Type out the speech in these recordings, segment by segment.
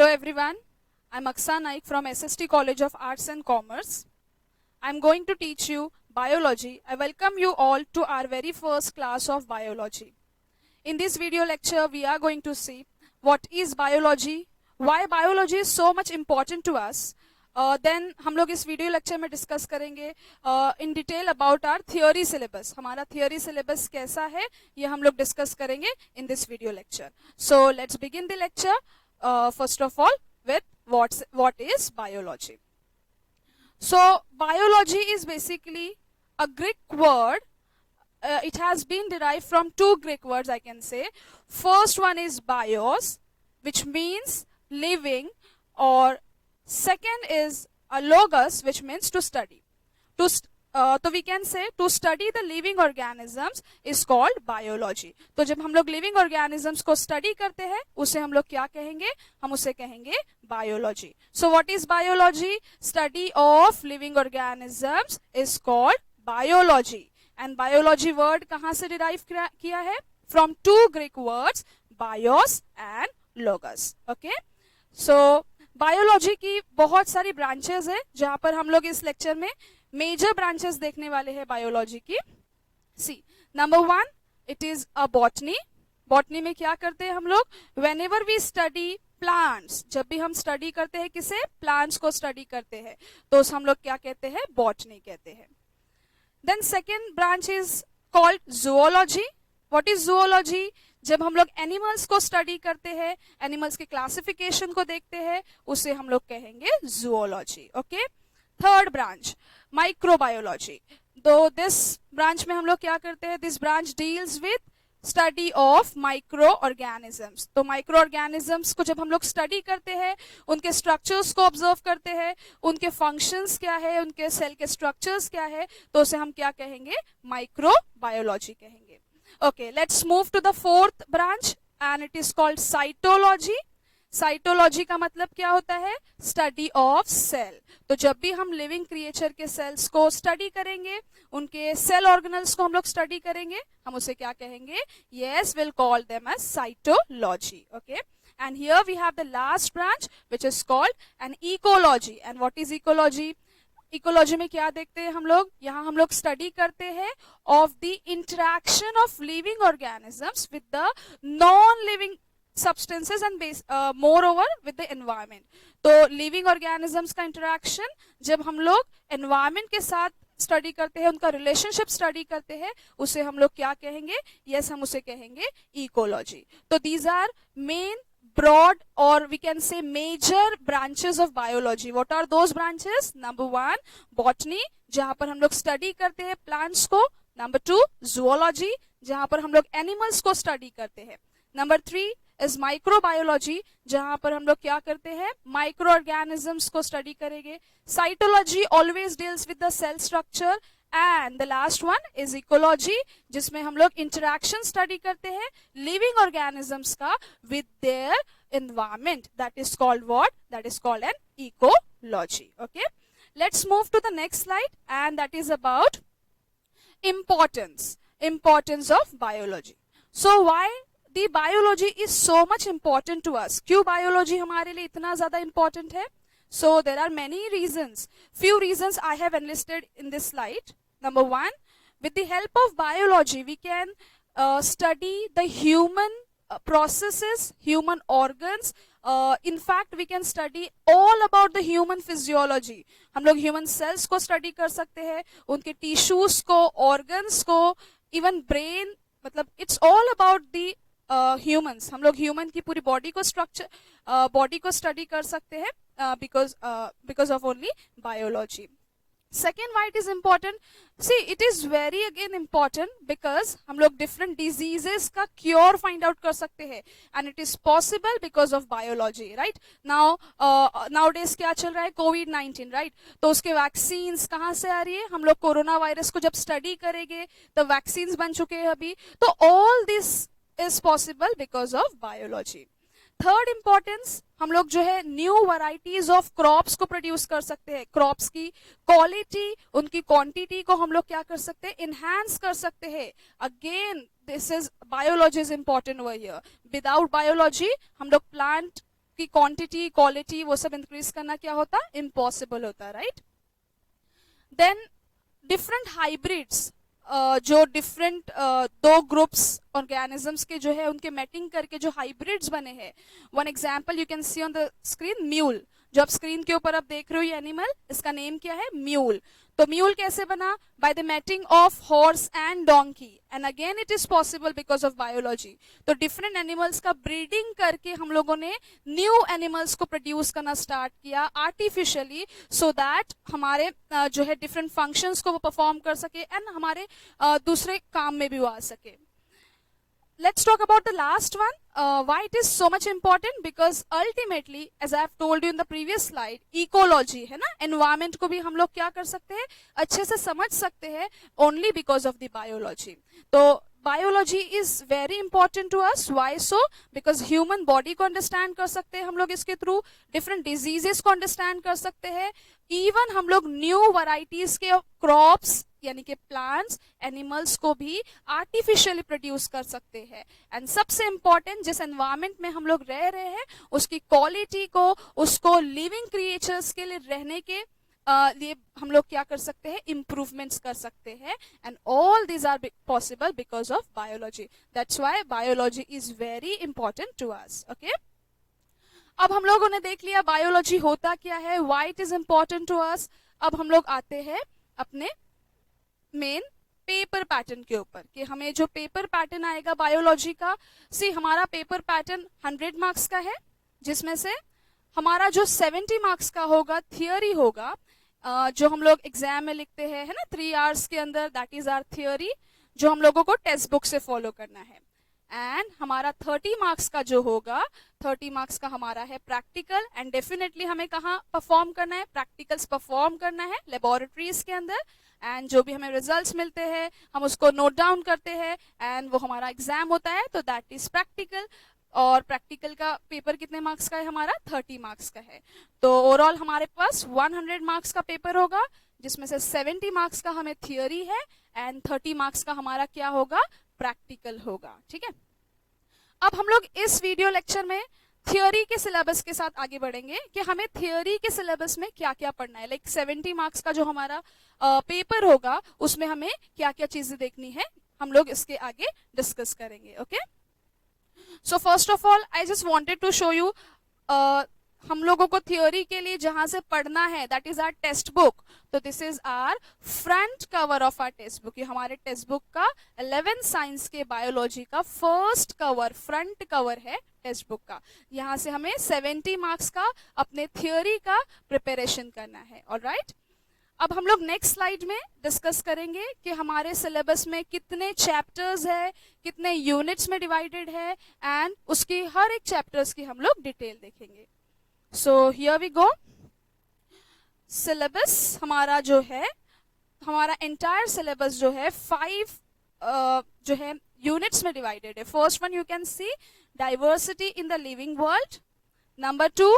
everyone, I'm Aksa Naik from SST College of Arts and Commerce. I'm going to teach you biology. I welcome you all to our very first class of biology. In this video lecture, we are going to see what is biology, why biology is so much important to us. Then हम लोग इस video lecture में discuss करेंगे in detail about our theory syllabus. हमारा theory syllabus कैसा है ये हम लोग डिस्कस करेंगे in this video lecture. So let's begin the lecture. First of all, with what is biology. So biology is basically a Greek word. It has been derived from two Greek words, I can say. First one is bios, which means living, or second is a logos, which means to study. तो we can say to study the living organisms is called biology. तो जब हम लोग living organisms को study करते हैं उसे हम लोग क्या कहेंगे? हम उसे कहेंगे biology. So what is biology? Study of living organisms is called biology. And biology word कहाँ से derive किया है? From two Greek words, bios and logos. Okay? So biology की बहुत सारी ब्रांचेस है जहां पर हम लोग इस लेक्चर में मेजर ब्रांचेस देखने वाले हैं बायोलॉजी की. See number 1, it is a botany. Botany में क्या करते हैं हम लोग? Whenever we study plants, जब भी हम स्टडी करते हैं किसे? प्लांट्स को स्टडी करते हैं तो हम लोग क्या कहते हैं? बॉटनी कहते हैं. Then second branch is called zoology. What is zoology? जब हम लोग एनिमल्स को स्टडी करते हैं, एनिमल्स के क्लासिफिकेशन को देखते हैं, उसे हम लोग कहेंगे zoology. Okay. Third branch microbiology. तो दिस ब्रांच में हम लोग क्या करते हैं? This branch deals with study of micro organisms. तो माइक्रो ऑर्गेनिजम्स को जब हम लोग स्टडी करते हैं, उनके स्ट्रक्चर्स को ऑब्जर्व करते हैं, उनके फंक्शंस क्या है, उनके सेल के स्ट्रक्चर्स क्या है, तो उसे हम क्या कहेंगे? माइक्रोबायोलॉजी कहेंगे. Okay, let's move to the fourth branch and it is called cytology. Cytology का मतलब क्या होता है? Study of cell. तो जब भी हम लिविंग क्रिएचर के सेल्स को स्टडी करेंगे, उनके सेल ऑर्गेनल्स को हम लोग स्टडी करेंगे, हम उसे क्या कहेंगे? Yes, will call them as cytology. Okay. And here we have the last branch which is called an ecology. And what is ecology? Ecology में क्या देखते हैं हम लोग? यहाँ हम लोग स्टडी करते हैं of the interaction of living organisms with the non living substances and moreover with the environment. तो लिविंग ऑर्गेनिजम्स का इंटरैक्शन जब हम लोग एनवायरमेंट के साथ स्टडी करते हैं, उनका रिलेशनशिप स्टडी करते हैं, उसे हम लोग क्या कहेंगे? यस, हम उसे कहेंगे इकोलॉजी. तो these are main broad or we can say major branches of biology. What are those branches? Number 1, botany, जहां पर हम लोग स्टडी करते हैं प्लांट्स को. Number 2, zoology, जहां पर हम लोग एनिमल्स को स्टडी करते हैं. Number 3 is microbiology, जहां पर हम लोग क्या करते हैं? माइक्रो ऑर्गेनिजम्स को स्टडी करेंगे. Cytology always deals with the cell structure. And the last one is ecology, जिसमें हम लोग इंटरैक्शन स्टडी करते हैं लिविंग ऑर्गेनिजम्स का with their environment. That is called what? That is called an ecology. Okay. Let's move to the next slide and that is about importance of biology. So why the biology is so much important to us? क्यों biology हमारे लिए इतना ज्यादा important है? So there are many reasons. Few reasons I have enlisted in this slide. Number 1, with the help of biology, we can study the human processes, human organs. In fact, we can study all about the human physiology. हम लोग human cells को study कर सकते हैं, उनके tissues को, organs को, even brain. मतलब it's all about the humans. हम लोग human की पूरी body को structure, body को study कर सकते हैं because of only biology. Second, why it is important? See, it is very again important because हम लोग different diseases का cure find out कर सकते हैं and it is possible because of biology, right? Now nowadays क्या चल रहा है? COVID-19, right? तो उसके vaccines कहाँ से आ रही है? हम लोग कोरोना वायरस को जब study करेंगे तो vaccines बन चुके हैं अभी. तो all this is possible because of biology. Third importance, हम लोग जो है न्यू वैरायटीज ऑफ क्रॉप्स को प्रोड्यूस कर सकते हैं. क्रॉप्स की क्वालिटी, उनकी क्वांटिटी को हम लोग क्या कर सकते हैं? इनहैंस कर सकते हैं. Again this is biology is important over here. Without biology हम लोग प्लांट आपकी क्वांटिटी, क्वालिटी, वो सब इंक्रीज करना क्या होता, इम्पॉसिबल होता, राइट। देन डिफरेंट हाइब्रिड्स, जो डिफरेंट दो ग्रुप्स ऑर्गेनिजम्स के जो है उनके मैटिंग करके जो हाइब्रिड्स बने हैं, one example you can C on the screen, mule. जो आप स्क्रीन के ऊपर आप देख रहे हो ये एनिमल, इसका नेम क्या है, म्यूल। तो म्यूल कैसे बना, by the mating of horse and donkey, and again it is possible because of biology. तो डिफरेंट एनिमल्स का ब्रीडिंग करके हम लोगों ने न्यू एनिमल्स को प्रोड्यूस करना स्टार्ट किया आर्टिफिशियली, सो दैट हमारे जो है डिफरेंट फंक्शंस को वो परफॉर्म कर सके एंड हमारे दूसरे काम में भी वो आ सके। Let's talk about the last one. Why it is so much important? Because ultimately, as I have told you in the previous slide, ecology है ना, environment को भी हम लोग क्या कर सकते हैं, अच्छे से समझ सकते हैं only because of the biology. तो biology is very important to us. Why so? Because human body को understand कर सकते हैं हम लोग इसके through, different diseases को understand कर सकते हैं, even हम लोग new varieties के crops यानी कि प्लांट्स, एनिमल्स को भी आर्टिफिशियली प्रोड्यूस कर सकते हैं। एंड सबसे इंपॉर्टेंट, जिस एनवायरमेंट में हम लोग रह रहे हैं उसकी क्वालिटी को, उसको लिविंग क्रिएचर्स के लिए रहने के लिए हम लोग क्या कर सकते हैं, इंप्रूवमेंट्स कर सकते हैं। And all these are possible because of biology. That's why biology is very important to us. Okay, अब हम लोगों ने देख लिया बायोलॉजी होता क्या है, why it is important to us. अब हम लोग आते हैं अपने मेन पेपर पैटर्न के ऊपर, कि हमें जो पेपर पैटर्न आएगा बायोलॉजी का, सी हमारा पेपर पैटर्न 100 मार्क्स का है, जिसमें से हमारा जो 70 मार्क्स का होगा थियोरी होगा, जो हम लोग एग्जाम में लिखते हैं है ना 3 आवर्स के अंदर, दैट इज आवर थियोरी, जो हम लोगों को टेक्स्ट बुक से फॉलो करना है। एंड हमारा 30 मार्क्स का जो होगा, 30 मार्क्स का हमारा है प्रैक्टिकल, एंड डेफिनेटली हमें कहाँ परफॉर्म करना है, प्रैक्टिकल्स परफॉर्म करना है लेबोरेटरीज के अंदर। एंड जो भी हमें रिजल्ट्स मिलते हैं हम उसको नोट डाउन करते हैं, एंड वो हमारा एग्जाम होता है, तो दैट इज प्रैक्टिकल। और प्रैक्टिकल का पेपर कितने मार्क्स का है, हमारा 30 मार्क्स का है। तो ओवरऑल हमारे पास 100 मार्क्स का पेपर होगा, जिसमें से 70 मार्क्स का हमें थियोरी है एंड 30 मार्क्स का हमारा क्या होगा, प्रैक्टिकल होगा। ठीक है, अब हम लोग इस वीडियो लेक्चर में थियोरी के सिलेबस के साथ आगे बढ़ेंगे कि हमें थियोरी के सिलेबस में क्या क्या पढ़ना है। लाइक 70 मार्क्स का जो हमारा पेपर होगा उसमें हमें क्या क्या चीजें देखनी है, हम लोग इसके आगे डिस्कस करेंगे। Okay, so first of all I just wanted to show you, हम लोगों को थियोरी के लिए जहां से पढ़ना है that is our text book. तो this is our front cover of our text book. ये हमारे टेक्स्ट बुक का 11th साइंस के बायोलॉजी का फर्स्ट कवर, फ्रंट कवर है टेक्स्ट बुक का। यहाँ से हमें 70 मार्क्स का अपने थियोरी का प्रिपरेशन करना है। ऑलराइट, अब हम लोग नेक्स्ट स्लाइड में डिस्कस करेंगे कि हमारे सिलेबस में कितने चैप्टर्स है, कितने यूनिट्स में डिवाइडेड है, एंड उसकी हर एक चैप्टर्स की हम लोग डिटेल देखेंगे। So here we go. Syllabus हमारा जो है, हमारा एंटायर सिलेबस जो है 5 जो है यूनिट्स में डिवाइडेड है। First one you can see diversity in the living world, number 2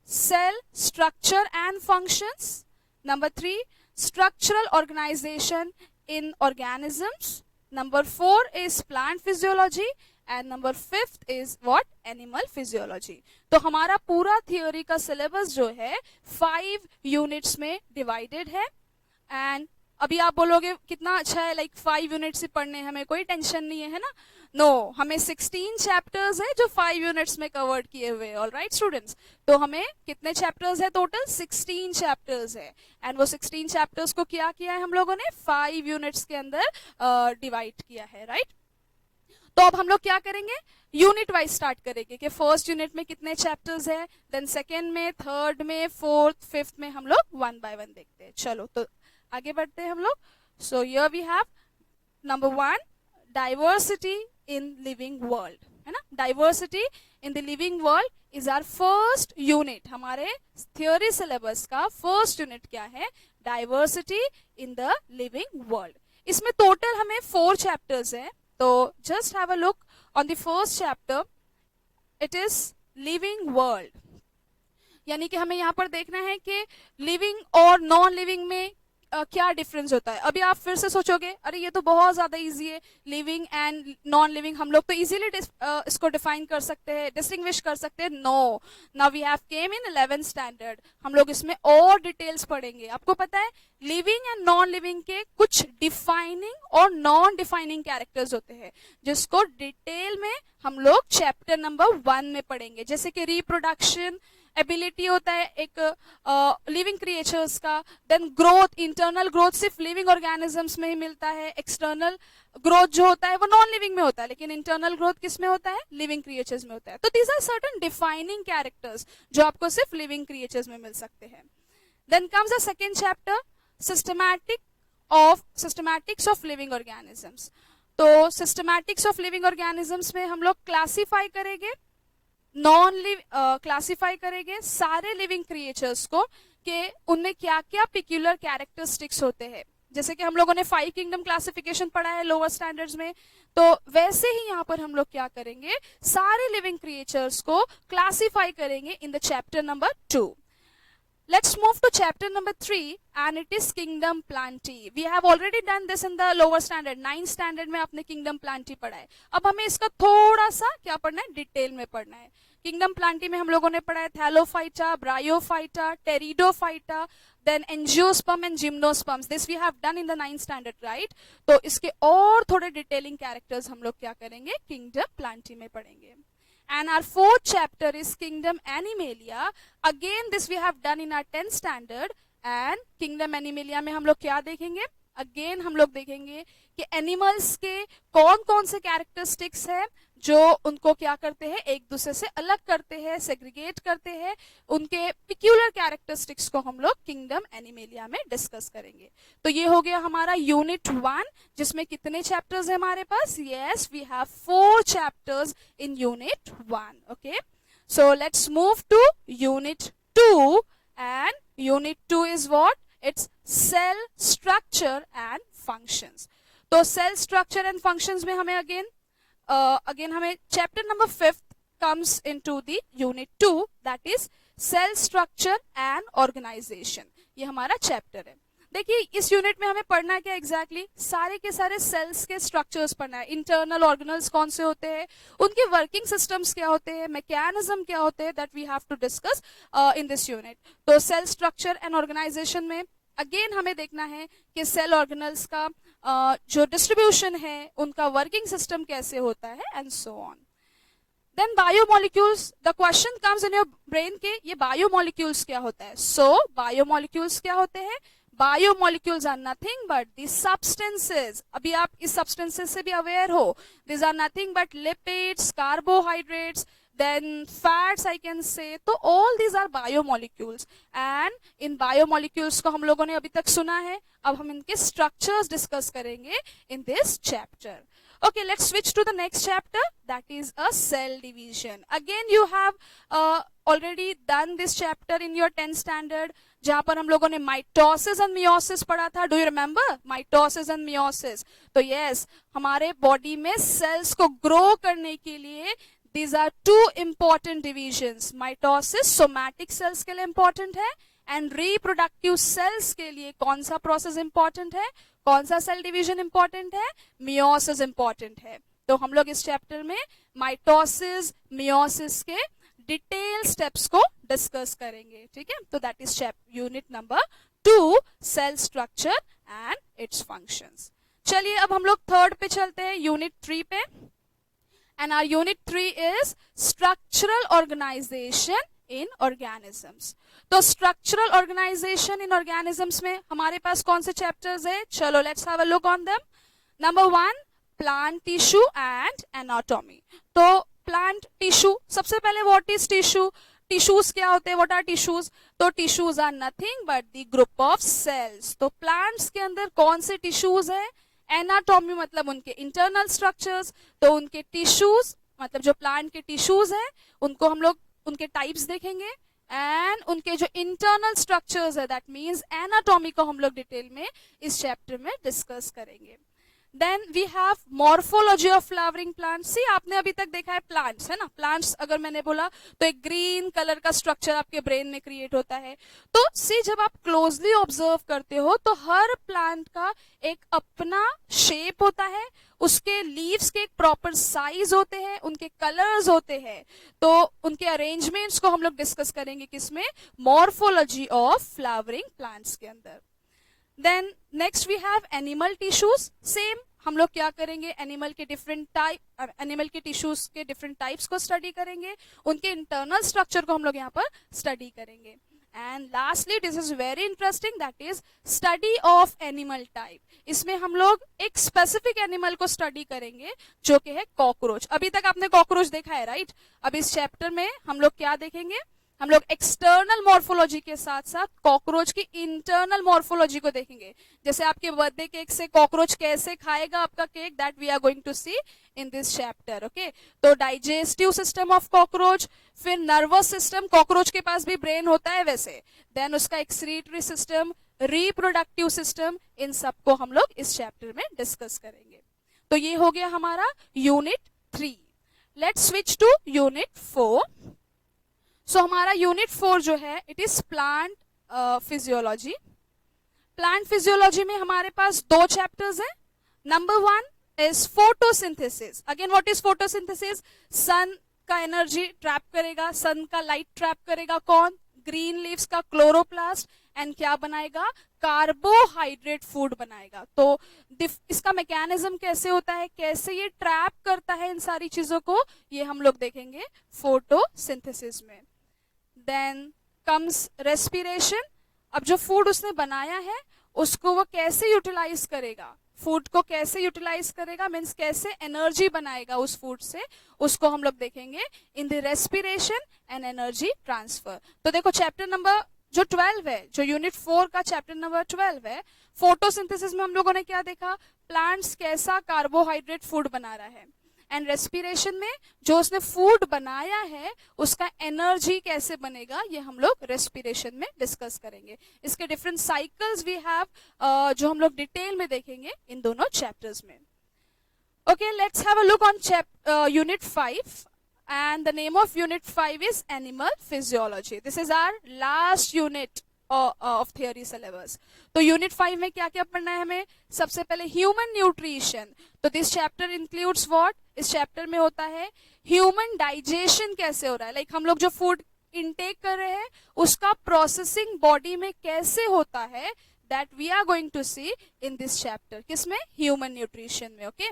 cell structure and functions, number 3 structural organization in organisms, number 4 is plant physiology, and number 5th is what, animal physiology। तो हमारा पूरा theory का syllabus जो है 5 units में divided है। And अभी आप बोलोगे कितना अच्छा है, लाइक 5 यूनिट्स ही पढ़ने, हमें कोई टेंशन नहीं है ना। नो, हमें 16 चैप्टर्स है जो 5 यूनिट्स में कवर्ड किए हुए। ऑलराइट स्टूडेंट्स, तो हमें कितने चैप्टर्स है, टोटल 16 चैप्टर्स है। एंड वो 16 चैप्टर्स को क्या किया है हम लोगों ने, 5 यूनिट्स के अंदर डिवाइड किया है। राइट, तो अब हम लोग क्या करेंगे, यूनिट वाइज स्टार्ट करेंगे कि फर्स्ट यूनिट में कितने चैप्टर्स है, देन सेकेंड में, थर्ड में, फोर्थ, फिफ्थ में हम लोग 1 by 1 देखते हैं। चलो तो आगे बढ़ते हैं हम लोग। So here we have number 1 diversity in living world, है ना। Diversity in the living world is our first unit. हमारे थ्योरी सिलेबस का फर्स्ट यूनिट क्या है, diversity in the living world. इसमें टोटल हमें 4 चैप्टर्स है। तो just have a look on the first chapter, it is living world. यानी कि हमें यहाँ पर देखना है कि लिविंग और नॉन लिविंग में क्या डिफरेंस होता है। अभी आप फिर से सोचोगे अरे ये तो बहुत ज्यादा इजी है, लिविंग एंड नॉन लिविंग हम लोग तो इजीली इसको डिफाइन कर सकते हैं, डिस्टिंग्विश कर सकते हैं। No, now we have came in 11th standard, हम लोग इसमें और डिटेल्स पढ़ेंगे। आपको पता है लिविंग एंड नॉन लिविंग के कुछ डिफाइनिंग और नॉन डिफाइनिंग कैरेक्टर्स होते हैं, जिसको डिटेल में हम लोग चैप्टर नंबर 1 में पढ़ेंगे। जैसे कि रिप्रोडक्शन एबिलिटी होता है एक लिविंग क्रिएचर्स का, देन ग्रोथ, इंटरनल ग्रोथ सिर्फ लिविंग ऑर्गेनिजम्स में ही मिलता है, एक्सटर्नल ग्रोथ जो होता है वो नॉन लिविंग में होता है, लेकिन इंटरनल ग्रोथ किस में होता है, लिविंग क्रिएचर्स में होता है। तो these are certain defining characters जो आपको सिर्फ लिविंग क्रिएचर्स में मिल सकते हैं। Then comes the second chapter, systematics of living organisms. तो सिस्टमैटिक्स ऑफ लिविंग ऑर्गेनिजम्स में हम लोग क्लासीफाई करेंगे, क्लासीफाई करेंगे सारे लिविंग क्रिएचर्स को कि उनमें क्या क्या पिक्यूलर कैरेक्टरिस्टिक्स होते हैं। जैसे कि हम लोगों ने 5 किंगडम क्लासिफिकेशन पढ़ा है लोअर स्टैंडर्ड्स में, तो वैसे ही यहाँ पर हम लोग क्या करेंगे, सारे लिविंग क्रिएचर्स को क्लासीफाई करेंगे in the chapter number 2। Let's move to chapter number 3 and it is kingdom plantae. We have already done this in the lower standard, 9th standard में आपने kingdom plantae पढ़ा है। अब हमें इसका थोड़ा सा क्या पढ़ना है, डिटेल में पढ़ना है। kingdom plantae में हम लोगों ने पढ़ा है Thallophyta, bryophyta, pteridophyta, then angiosperm and gymnosperms. This we have done in the 9th standard, right? तो इसके और थोड़े डिटेलिंग कैरेक्टर्स हम लोग क्या करेंगे, kingdom plantae में पढ़ेंगे। And our 4th chapter is kingdom animalia. Again this we have done in our 10th standard, and kingdom animalia में हम लोग क्या देखेंगे, अगेन हम लोग देखेंगे कि एनिमल्स के कौन कौन से कैरेक्टरिस्टिक्स है जो उनको क्या करते हैं, एक दूसरे से अलग करते हैं, सेग्रीगेट करते हैं। उनके पिक्यूलर कैरेक्टरिस्टिक्स को हम लोग किंगडम एनिमेलिया में डिस्कस करेंगे। तो ये हो गया हमारा यूनिट 1, जिसमें कितने चैप्टर्स है हमारे पास, yes we have 4 chapters in unit 1। Okay, so let's move to unit 2, and unit 2 is what, it's cell structure and functions. तो सेल स्ट्रक्चर एंड फंक्शंस में हमें अगेन हमें chapter number 5 comes into the unit 2, that is cell structure and organization। ये हमारा chapter है। देखिए इस unit में हमें पढ़ना क्या एग्जैक्टली, सारे के सारे सेल्स के स्ट्रक्चर्स पढ़ना है। इंटरनल ऑर्गेनल्स कौन से होते हैं, उनके वर्किंग सिस्टम्स क्या होते हैं, मैकेनिज्म क्या होते हैं, that we have to discuss in this unit. तो सेल स्ट्रक्चर एंड ऑर्गेनाइजेशन में अगेन हमें देखना है कि सेल ऑर्गेनल्स का जो डिस्ट्रीब्यूशन है, उनका वर्किंग सिस्टम कैसे होता है, and so on. Then biomolecules, the question comes in your brain के ये बायोमोलिक्यूल्स क्या होता है। सो बायोमोलिक्यूल्स क्या होते हैं, biomolecules are nothing but the substances. अभी आप इस सब्सटेंसेस से भी अवेयर हो, this are nothing but lipids, carbohydrates, then fats I can say। तो all these are biomolecules, and in biomolecules को हम लोगों ने अभी तक सुना है, अब हम इनके structures discuss करेंगे in this chapter। Okay, let's switch to the next chapter, that is a cell division। Again you have already done this chapter in your 10th standard, जहां पर हम लोगों ने माइटोसिस एंड मियोसिस पढ़ा था। Do you remember mitosis and meiosis? तो yes, हमारे body में सेल्स को ग्रो करने के लिए these are 2 important divisions। Mitosis somatic cells के लिए इंपॉर्टेंट है, एंड रिप्रोडक्टिव सेल्स के लिए कौन सा प्रोसेस इंपॉर्टेंट है, कौन सा सेल डिवीजन इंपॉर्टेंट है, मियोसिस इंपॉर्टेंट है। तो हम लोग इस चैप्टर में माइटोसिस मियोसिस के डिटेल स्टेप्स को डिस्कस करेंगे, ठीक है। तो that is unit number 2, cell structure and its functions. चलिए अब हम लोग थर्ड पे चलते हैं, यूनिट 3 पे, and our unit 3 is structural organization in organisms। तो structural organization in organisms में हमारे पास कौन से chapters है, चलो let's have a look on them। Number 1, plant tissue and anatomy। तो plant tissue, सबसे पहले what is tissue, टिश्यूज क्या होते हैं, व्हाट आर टिश्यूज? तो tissues are nothing but the group of cells. तो प्लांट्स के अंदर कौन से टिश्यूज है, एनाटॉमी मतलब उनके इंटरनल स्ट्रक्चर्स। तो उनके टिश्यूज मतलब जो प्लांट के टिश्यूज है उनको हम लोग उनके टाइप्स देखेंगे, एंड उनके जो इंटरनल स्ट्रक्चर्स है दैट मींस एनाटॉमी को हम लोग डिटेल में इस चैप्टर में डिस्कस करेंगे। Then we have morphology of flowering plants. See आपने अभी तक देखा है प्लांट्स, है ना, प्लांट्स अगर मैंने बोला तो एक ग्रीन कलर का स्ट्रक्चर आपके ब्रेन में क्रिएट होता है। तो सी जब आप क्लोजली ऑब्जर्व करते हो तो हर प्लांट का एक अपना शेप होता है, उसके लीव्स के एक प्रॉपर साइज होते हैं, उनके कलर्स होते हैं। तो उनके अरेंजमेंट्स को हम लोग डिस्कस करेंगे किसमें, मॉर्फोलॉजी ऑफ फ्लावरिंग प्लांट्स के अंदर। Then next we have animal tissues. Same हम लोग क्या करेंगे, एनिमल के डिफरेंट टाइप, एनिमल के टिश्यूज के डिफरेंट टाइप्स को स्टडी करेंगे, उनके इंटरनल स्ट्रक्चर को हम लोग यहाँ पर स्टडी करेंगे। And lastly this is very interesting, that is study of animal type. इसमें हम लोग एक स्पेसिफिक एनिमल को स्टडी करेंगे जो कि है कॉकरोच। अभी तक आपने कॉकरोच देखा है, राइट? अब इस चैप्टर में हम लोग क्या देखेंगे, हम लोग एक्सटर्नल मॉर्फोलॉजी के साथ साथ कॉकरोच की इंटरनल मॉर्फोलॉजी को देखेंगे। जैसे आपके बर्थडे केक से कॉकरोच कैसे खाएगा आपका cake, that we are going to see in this chapter. Okay, तो डाइजेस्टिव सिस्टम ऑफ कॉकरोच, फिर नर्वस सिस्टम, कॉकरोच के पास भी ब्रेन होता है वैसे, देन उसका एक्सक्रीटरी सिस्टम, रिप्रोडक्टिव सिस्टम, इन सबको हम लोग इस चैप्टर में डिस्कस करेंगे। तो ये हो गया हमारा unit 3। Let's switch to unit 4। So हमारा यूनिट 4 जो है it is plant physiology. Plant physiology में हमारे पास 2 चैप्टर्स हैं। Number 1 is photosynthesis. Again what is photosynthesis, sun का एनर्जी ट्रैप करेगा, सन का लाइट ट्रैप करेगा कौन, ग्रीन लीव्स का क्लोरोप्लास्ट, एंड क्या बनाएगा, कार्बोहाइड्रेट फूड बनाएगा। तो इसका मैकेनिज्म कैसे होता है, कैसे ये ट्रैप करता है इन सारी चीजों को, ये हम लोग देखेंगे फोटोसिंथेसिस में। Then comes respiration. अब जो फूड उसने बनाया है उसको वो कैसे यूटिलाइज करेगा, फूड को कैसे यूटिलाइज करेगा, मीन्स कैसे एनर्जी बनाएगा उस फूड से, उसको हम लोग देखेंगे in the respiration and energy transfer. तो देखो चैप्टर नंबर जो 12 है, जो यूनिट 4 का चैप्टर नंबर 12 है, फोटोसिंथेसिस में हम लोगों ने क्या देखा, प्लांट्स कैसा कार्बोहाइड्रेट फूड बना रहा है, एंड रेस्पिरेशन में जो उसने फूड बनाया है उसका एनर्जी कैसे बनेगा, ये हम लोग रेस्पिरेशन में डिस्कस करेंगे। इसके डिफरेंट साइकिल्स वी हैव जो हम लोग डिटेल में देखेंगे इन दोनों चैप्टर्स में। Okay, let's have a look on unit 5 and the name of unit 5 is animal physiology. This is our last unit of theory syllabus. तो यूनिट 5 में क्या क्या पढ़ना है हमें, सबसे पहले ह्यूमन न्यूट्रिशन। तो दिस चैप्टर इंक्लूड्स व्हाट, इस चैप्टर में होता है ह्यूमन डाइजेशन कैसे हो रहा है, लाइक हम लोग जो फूड इनटेक कर रहे हैं उसका प्रोसेसिंग बॉडी में कैसे होता है, that we are going to see in this chapter. किसमें, ह्यूमन न्यूट्रिशन में। Okay,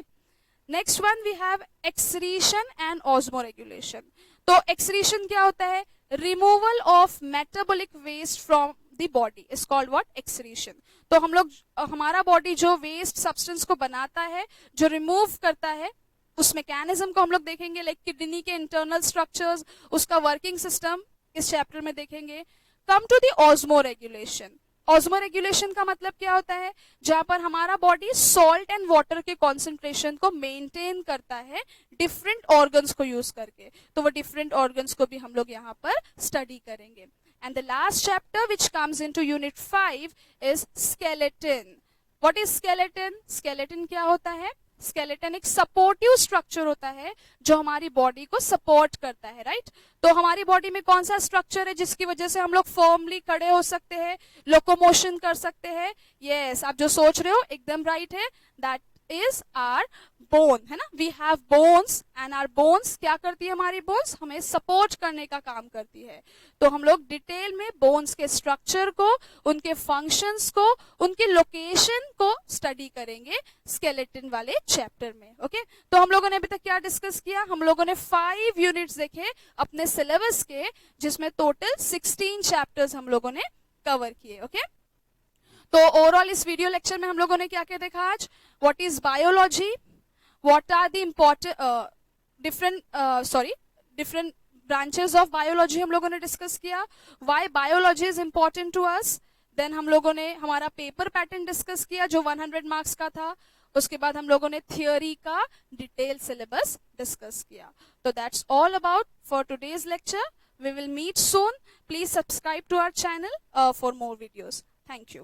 next one we have excretion and osmoregulation. तो एक्सक्रीशन क्या होता है, removal of metabolic waste from the body is called what, excretion. तो हम लोग हमारा बॉडी जो वेस्ट सब्सटेंस को बनाता है, जो रिमूव करता है, उस मैकेनिज्म को हम लोग देखेंगे, लाइक किडनी के इंटरनल स्ट्रक्चर्स, उसका वर्किंग सिस्टम इस चैप्टर में देखेंगे। Come to the osmoregulation. Osmoregulation का मतलब क्या होता है, जहां पर हमारा बॉडी सॉल्ट एंड वाटर के कॉन्सेंट्रेशन को मेंटेन करता है डिफरेंट ऑर्गन्स को यूज करके। तो वो डिफरेंट ऑर्गन्स को भी हम लोग यहाँ पर स्टडी करेंगे। And the last chapter which comes into unit 5 is skeleton. What is skeleton, skeleton क्या होता है, स्केलेटन एक सपोर्टिव स्ट्रक्चर होता है जो हमारी बॉडी को सपोर्ट करता है, राइट? तो हमारी बॉडी में कौन सा स्ट्रक्चर है जिसकी वजह से हम लोग फर्मली खड़े हो सकते हैं, लोकोमोशन कर सकते हैं? यस, आप जो सोच रहे हो एकदम राइट है, दैट इज आर बोन, है ना। We have bones and are bones क्या करती है, हमारी बोन्स हमें सपोर्ट करने का काम करती है। तो हम लोग डिटेल में बोन्स के स्ट्रक्चर को, उनके फंक्शंस को, उनके लोकेशन को स्टडी करेंगे स्केलेटन वाले चैप्टर में। ओके, तो हम लोगों ने अभी तक क्या डिस्कस किया, हम लोगों ने 5 यूनिट्स देखे अपने सिलेबस के, जिसमें टोटल 16 चैप्टर्स हम लोगों ने कवर किए। ओके, तो ओवरऑल इस वीडियो लेक्चर में हम लोगों ने क्या क्या देखा आज, what is biology, what are the important different branches of biology हम लोगों ने डिस्कस किया, why biology is important to us. Then हम लोगों ने हमारा पेपर पैटर्न डिस्कस किया जो 100 मार्क्स का था। उसके बाद हम लोगों ने थियोरी का डिटेल सिलेबस डिस्कस किया। तो that's all about for today's lecture. We will meet soon. Please subscribe to our channel for more videos. Thank you.